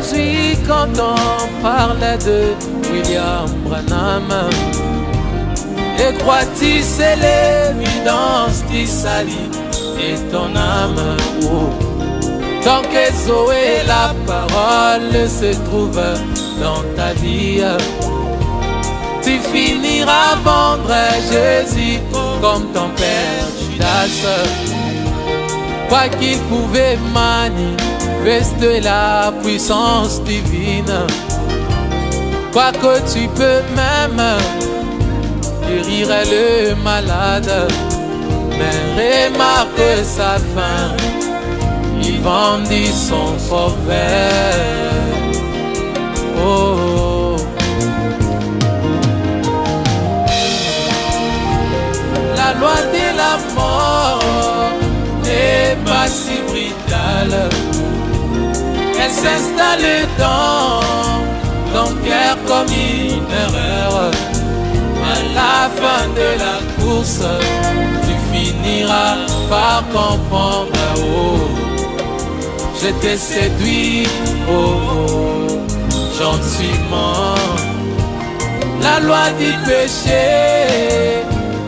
réjouis quand on parlait de William Branham. Et crois-tu c'est l'évidence qui salit et ton âme? Oh. Tant que Zoé la parole se trouve dans ta vie, tu finiras vendre Jésus comme ton père Judas. Quoi qu'il pouvait manifester la puissance divine, quoi que tu peux même guérir le malade, mais remarque sa fin, il vendit son sauveur. Oh. La loi de la mort n'est pas si brutale, elle s'installe dans ton cœur comme une erreur. À la fin de la course, tu finiras par comprendre. Oh, je t'ai séduit, oh, gentiment. La loi du péché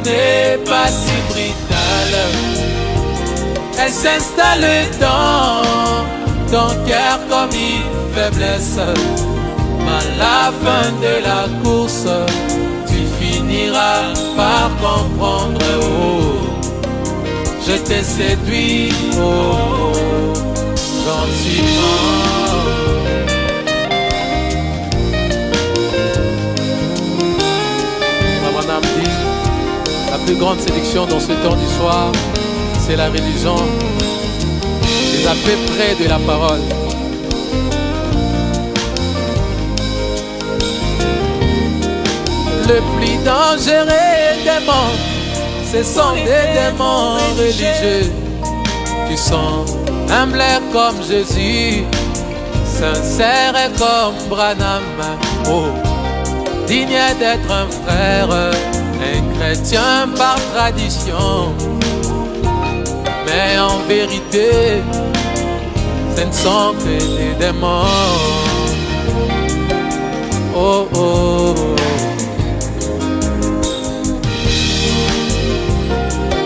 n'est pas si brutale, elle s'installe dans ton cœur comme une faiblesse. À la fin de la course, tu finiras par comprendre. Oh, je t'ai séduit, oh, gentiment. Abraham dit, la plus grande séduction dans ce temps du soir, c'est la religion, c'est à peu près de la parole. Le plus dangereux démon, ce sont des démons religieux qui sont humbles comme Jésus, sincères comme Branham, oh, digne d'être un frère, un chrétien par tradition. Mais en vérité, ce ne sont que des démons. Oh, oh.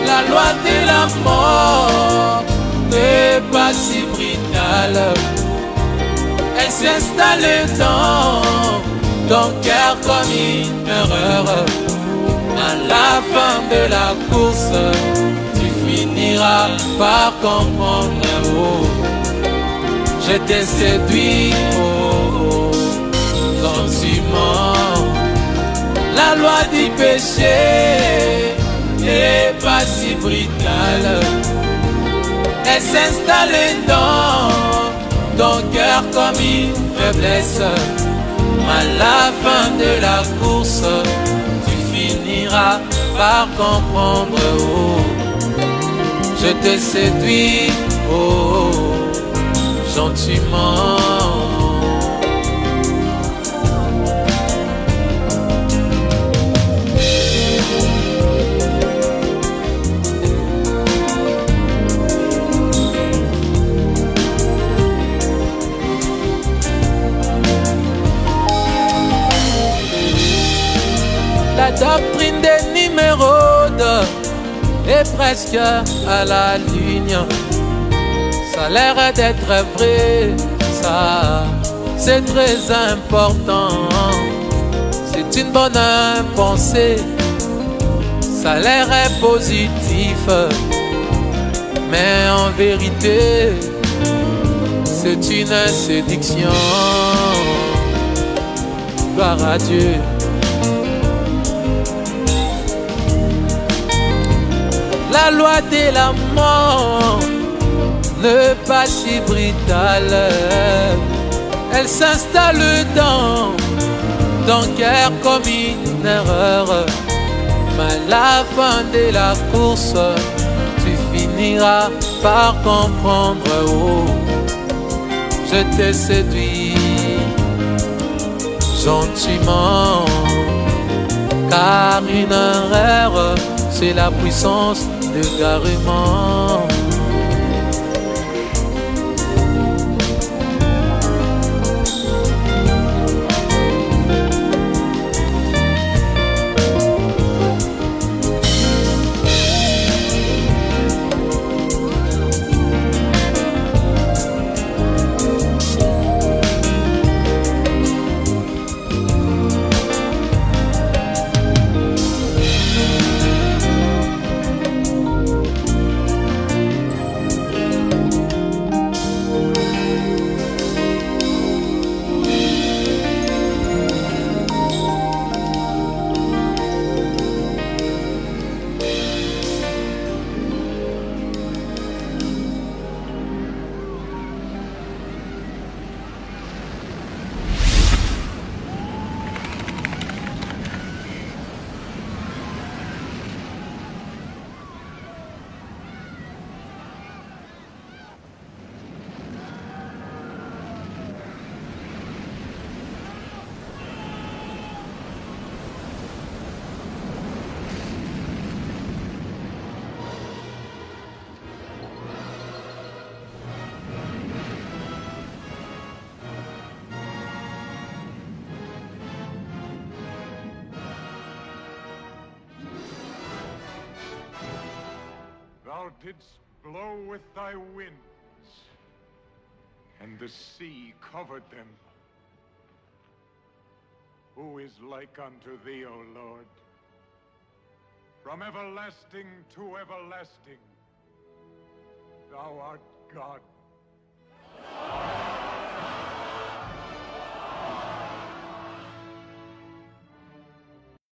La loi de la mort n'est pas si brutale, elle s'installe dans ton cœur comme une erreur. À la fin de la course, tu finiras par comprendre. Oh, je t'ai séduit, oh, gentiment. La loi du péché n'est pas si brutale, elle s'installe dans ton cœur comme une faiblesse. À la fin de la course, tu finiras par comprendre. Oh, je te séduis, oh, gentiment. La doctrine des numéros est presque à la ligne. Ça a l'air d'être vrai, ça c'est très important. C'est une bonne pensée, ça a l'air positif, mais en vérité c'est une séduction. Gloire à Dieu. La loi de la mort n'est pas si brutale, elle s'installe dans ton cœur comme une erreur. Mais à la fin de la course, tu finiras par comprendre. Oh, je t'ai séduit gentiment, car une erreur, c'est la puissance d'égarement. Thou didst blow with thy winds, and the sea covered them. Who is like unto thee, O Lord? From everlasting to everlasting, thou art God.